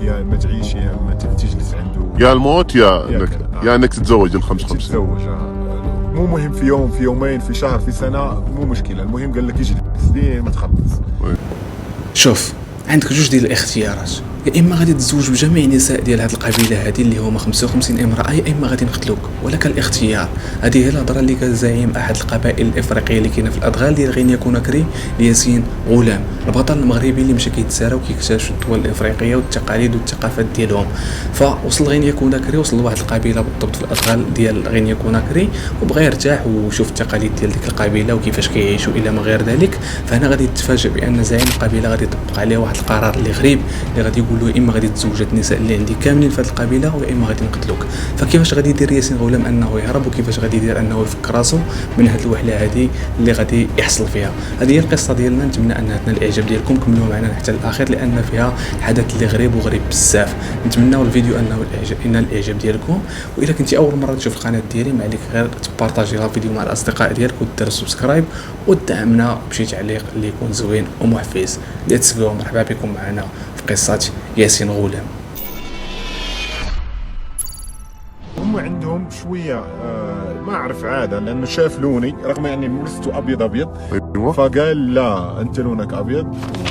يا اما تعيش يا اما تجلس عنده، يا الموت يا انك تتزوج الخمس خمسين. تتزوج. مو مهم في يوم في يومين في شهر في سنه، مو مشكله، المهم قال لك اجلس لين ما تخلص. شوف، عندك جوج ديال الاختيارات، يا اما غادي تزوج بجميع النساء ديال هذه القبيله هذه اللي هما 55 امراه، يا اما غادي نقتلوك. ولك الاختيار. هذه هي الهضره اللي قال زعيم احد القبائل الافريقيه اللي كاينه في الادغال ديال غينيا كوناكري، ياسين غولام، البطل المغربي اللي مشى كيتسارى وكيكتشف الدول الافريقيه والتقاليد والثقافات ديالهم. فوصل غينيا كوناكري، وصل لواحد القبيله بالضبط في الادغال ديال غينيا كوناكري، وبغى يرتاح ويشوف التقاليد ديال ديك القبيله وكيفاش كيعيشوا الى ما غير ذلك. فهنا غادي يتفاجئ بان زعيم القبيله غادي يطبق عليه واحد القرار اللي غريب، اللي غادي يقول له اما غادي تزوج النساء اللي عندي كاملين في هذه القبيله، ويا اما غادي نقتلوك. فكيفاش غادي يدير ياسين غولام انه يهرب، وكيفاش غادي يدير انه يفك راسو من هذه الوحله هذه اللي غادي يحصل فيها؟ هذه هي القصه ديالنا. نتمنى ان تنال الاعجاب ديالكم، كملوا معنا حتى الاخير لان فيها حدث اللي غريب وغريب بزاف. نتمناو الفيديو انه ينال الاعجاب ديالكم، واذا كنتي اول مره تشوف القناه ديالي ما عليك غير تبارطاجي الفيديو مع الاصدقاء ديالك ودير سبسكرايب وتدعمنا بشي تعليق اللي يكون زوين ومحفز. ليتس جو، مرحبا بكم معنا في قصه ياسين غولام. هم عندهم شويه ما اعرف عاده، لانه شاف لوني رغم يعني مرسته ابيض ايوه، فقال لا انت لونك ابيض.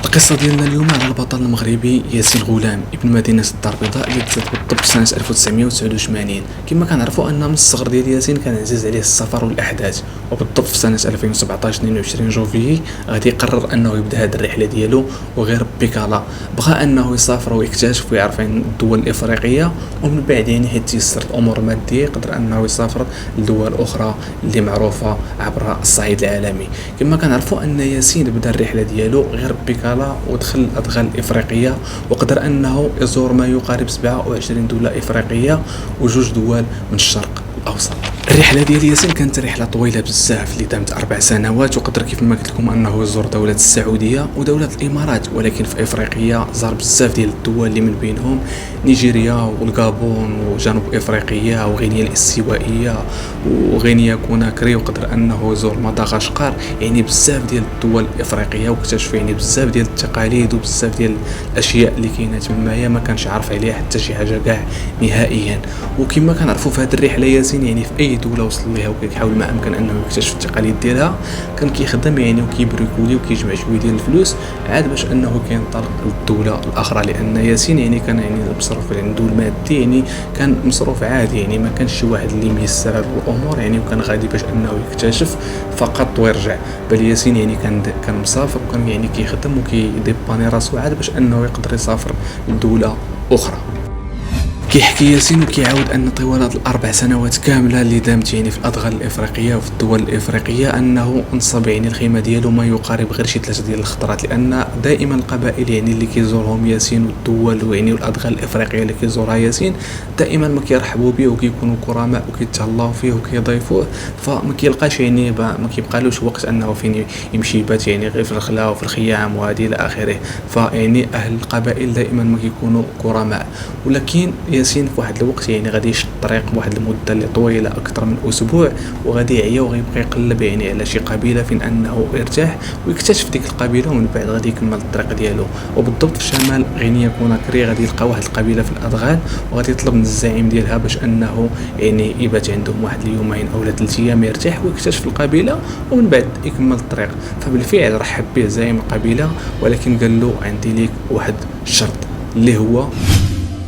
القصه ديالنا اليوم على البطل المغربي ياسين غولام ابن مدينه الدار البيضاء اللي تزاد بالضبط سنه 1989. كما كنعرفوا ان من الصغر ديال ياسين كان عزيز عليه السفر والاحداث، وبالضبط في سنه 2017 22 جوفيي غادي يقرر انه يبدا هذه الرحله ديالو، وغير بكالا بغى انه يسافر ويكتشف ويعرف عن الدول الافريقيه، ومن بعد يعني حيت تيسرت الامور الماديه يقدر انه يسافر لدول اخرى اللي معروفه عبر الصعيد العالمي. كما كنعرفوا ان ياسين بدا الرحله ديالو غير بكالا ودخل الادغال الافريقيه، وقدر انه يزور ما يقارب 27 دوله افريقيه وجوج دول من الشرق الاوسط. الرحله ديال ياسين كانت رحله طويله بزاف اللي دامت 4 سنوات، وقدر كيف ما قلت لكم انه يزور دوله السعوديه ودوله الامارات، ولكن في افريقيا زار بزاف ديال الدول اللي من بينهم نيجيريا والغابون وجنوب افريقيا وغينيا الاستوائيه وغينيا كوناكري، وقدر انه يزور مدغشقر. يعني بزاف ديال الدول الافريقيه، واكتشف يعني بزاف ديال التقاليد وبزاف ديال الاشياء اللي كاينه تمايا ما كانش عارف عليها حتى شي حاجه كاع نهائيا. وكما كنعرفوا في هذه الرحله ياسين يعني في اي دوله وصل ليها وكيحاول ما امكن انه يكتشف التقاليد ديالها، كان كيخدم يعني وكيبريكولي وكيجمع شويه ديال الفلوس عاد باش انه كينطلق للدوله الاخرى. لان ياسين يعني كان يعني المصروف عنده المادي يعني كان مصروف عادي، يعني ما كانش شي واحد اللي ميسر هذه الامور يعني، وكان غادي باش انه يكتشف فقط ويرجع. بل ياسين يعني كان مسافر وكان يعني كيخدم وكيديباني راسو عاد باش انه يقدر يسافر لدوله اخرى. كيحكي ياسين وكيعاود ان طوال هاد ال4 سنوات كامله اللي دامت يعني في الادغال الافريقيه وفي الدول الافريقيه انه نصب يعني الخيمه ديالو ما يقارب غير شي 3 ديال الخطرات، لان دائما القبائل يعني اللي كيزورهم ياسين والدول ويعني والادغال الافريقيه اللي كيزورها ياسين دائما ما كيرحبوا به وكيكونوا كرماء وكيتهلاو فيه وكيضيفوه، فما كيلقاش يعني ما كيبقالوش وقت انه فين يمشي يبات يعني غير في الخلا وفي الخيام وهذه الى اخره. فيعني اهل القبائل دائما ما كيكونوا كرماء. ولكن ياسين في واحد الوقت يعني غادي يشد الطريق بواحد المده اللي طويله اكثر من اسبوع، وغادي يعيا وغيبقى يقلب يعني على شي قبيله فين انه يرتاح ويكتشف ديك القبيله، ومن بعد غادي يكمل الطريق ديالو. وبالضبط في شمال غينيا كوناكري غادي يلقى واحد القبيله في الادغال، وغادي يطلب من الزعيم ديالها باش انه يعني يبات عندهم واحد اليومين او 3 ايام يرتاح ويكتشف القبيله، ومن بعد يكمل الطريق. فبالفعل رحب به زعيم القبيله، ولكن قال له عندي ليك واحد الشرط اللي هو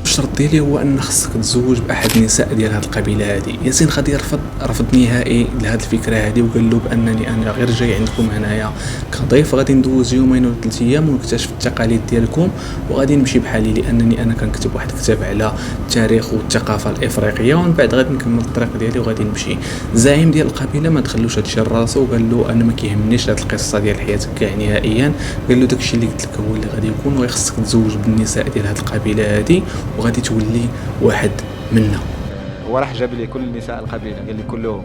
الشرط ديالي هو ان خصك تزوج باحد النساء ديال هذه القبيله هذه. ياسين غادي رفض نهائي لهذه الفكره هذه، وقال له بانني انا غير جاي عندكم هنايا كضيف، غادي ندوز يومين ولا 3 ايام ونكتشف التقاليد ديالكم وغادي نمشي بحالي، لانني انا كنكتب واحد الكتاب على التاريخ والثقافه الافريقيه، ومن بعد غادي نكمل الطريق ديالي وغادي نمشي. الزعيم ديال القبيله ما دخلوش هادشي لراسو، وقال له انا ما كيهمنيش هذه القصه ديال حياتك كاع نهائيا. قال له داكشي اللي قلت لك هو اللي غادي يكون، وخصك تزوج بالنساء ديال هذه القبيله هذه وغادي تولي واحد منا. هو راح جاب لي كل نساء القبيله، قال لي كلهم.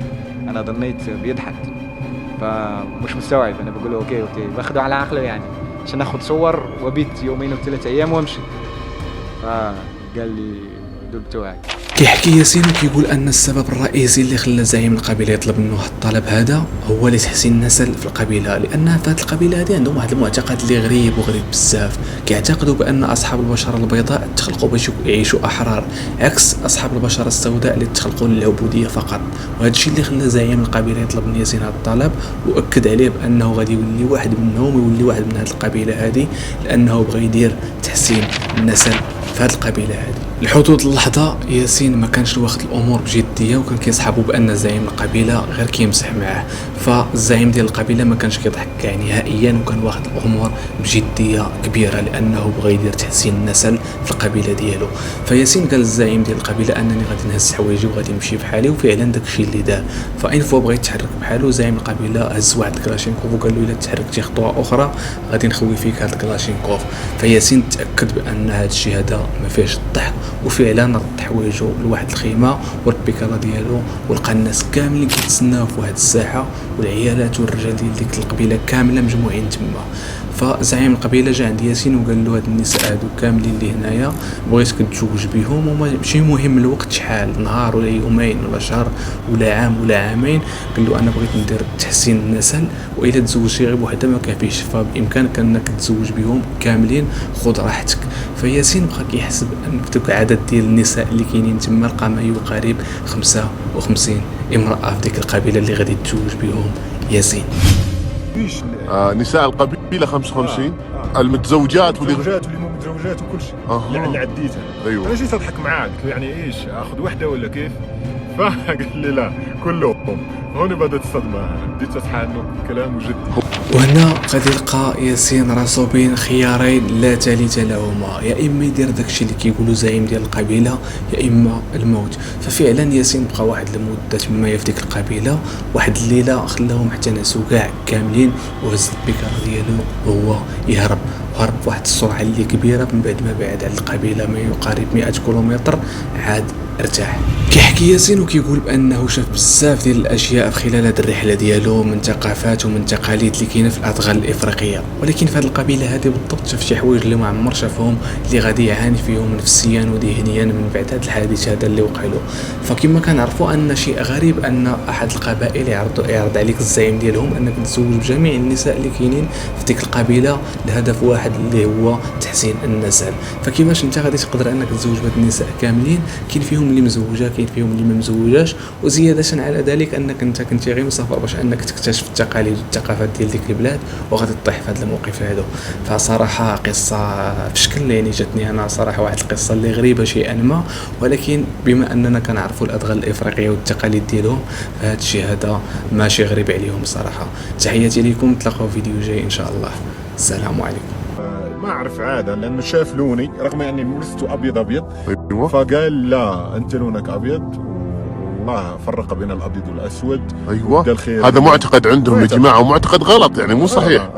انا ظنيت بيضحك فمش مستوعب. انا بقول له اوكي باخده على عقله يعني عشان ناخذ صور وبيت يومين و3 ايام وامشي. فقال لي دول بتوعك. كيحكي ياسين وكيقول ان السبب الرئيسي اللي خلى زعيم القبيله يطلب منه الطلب هذا هو لتحسين النسل في القبيله، لان في هذه القبيله هذه عندهم واحد المعتقد اللي غريب وغريب بزاف. كيعتقدوا بان اصحاب البشره البيضاء تخلقوا باش يعيشوا احرار، عكس اصحاب البشره السوداء اللي تخلقوا للعبوديه فقط. وهذا الشيء اللي خلى زعيم القبيله يطلب من ياسين هذا الطلب، واكد عليه بانه غادي يولي واحد منهم، يولي واحد من هذه القبيله هذه، لانه بغى يدير تحسين النسل في هذه القبيله هذه. لحدود اللحظه ياسين ما كانش واخد الامور بجديه، وكان كيصحابو بان زعيم القبيله غير كيمزح معاه. فالزعيم ديال القبيله ما كانش كيضحك كاع نهائيا، وكان واخد الامور بجديه كبيره، لانه بغى يدير تحسين النسل في القبيله ديالو. فياسين قال للزعيم ديال القبيله انني غادي نهز حوايجي وغادي نمشي بحالي، وفعلا داكشي اللي دار. فاين فوا بغى يتحرك بحالو، زعيم القبيله هز واحد الكلاشينكوف وقال له الا تحركتي خطوه اخرى غادي نخوي فيك هذا الكلاشينكوف. فياسين تاكد بان هذا الشيء هذا ما فيهش الضحك، وفعلا رد حوايجو لواحد الخيمه والبيكالا ديالو، ولقى الناس كاملين كيتسناو في واحد الساحه، والعيالات والرجال ديال ديك القبيله كامله مجموعين تما. فزعيم القبيله جا عند ياسين وقال له هاد النساء هادو كاملين اللي هنايا بغيتك تتزوج بهم، وماشي مهم الوقت شحال، نهار ولا يومين ولا شهر ولا عام ولا عامين. قال له انا بغيت ندير تحسين النسل، والا تزوجتي غير بوحده ما كافيش، فبامكانك انك تتزوج بهم كاملين، خذ راحتك. فياسين بقى كيحسب ان دوك العدد ديال النساء اللي كاينين تما لقى ما يقارب 55 امراه في ديك القبيله اللي غادي يتزوج بهم ياسين. نساء القبيله 55. المتزوجات المتزوجات واللي مو متزوجات وكل شيء اللي عديتها. ايوه انا جيت اضحك معاه، قلت له يعني ايش اخذ وحده ولا كيف؟ فقال لي لا كلهم. هون بدات الصدمه، بديت اصحى انه كلامه جدي. وهنا غادي يلقى ياسين راسو بين خيارين لا ثالث لهما، يا اما يدير داكشي اللي كيقولوا زعيم ديال القبيله، يا اما الموت. ففعلا ياسين بقى واحد المده تما في ديك القبيله. واحد الليله خلاهم حتى نعسوا كاع كاملين، وهز البيكار ديالو وهو يهرب. هرب بواحد السرعه اللي كبيره، من بعد ما بعد على القبيله ما يقارب 100 كيلومتر عاد ارتاح. كيحكي ياسين وكيقول بانه شاف بزاف ديال الاشياء في خلال هذه الرحله ديالو، من ثقافات ومن تقاليد اللي كاينه في الادغال الافريقيه، ولكن في هذه القبيله هذه بالضبط شاف شي حوايج اللي ما عمر شافهم، اللي غادي يعاني فيهم نفسيا وذهنيا من بعد هذا الحادث هذا اللي وقع له. فكما كنعرفوا ان شيء غريب ان احد القبائل يعرض عليك الزعيم ديالهم انك تزوج بجميع النساء اللي كاينين في ديك القبيله لهدف واحد اللي هو تحسين النسل. فكيفاش انت غادي تقدر انك تزوج بهاد النساء كاملين؟ كاين فيهم اللي مزوجه، كاين فيهم اللي ما مزوجاش، وزياده على ذلك انك انت كنتي غير مسافر باش انك تكتشف التقاليد والثقافات ديال ديك البلاد، وغادي تطيح في هذا الموقف هذا. فصراحه قصه في شكل يعني جاتني انا صراحه واحد القصه اللي غريبه شيئا ما، ولكن بما اننا كنعرفوا الادغال الافريقيه والتقاليد ديالهم، فهذا الشيء هذا ماشي غريب عليهم صراحه. تحياتي لكم، تلاقاو فيديو جاي ان شاء الله. السلام عليكم. ما اعرف عاده، لانه شاف لوني رغم يعني لبسته ابيض. ايوه فقال لا انت لونك ابيض، والله فرق بين الابيض والاسود. ايوه هذا معتقد عندهم يا جماعه، ومعتقد غلط يعني مو صحيح.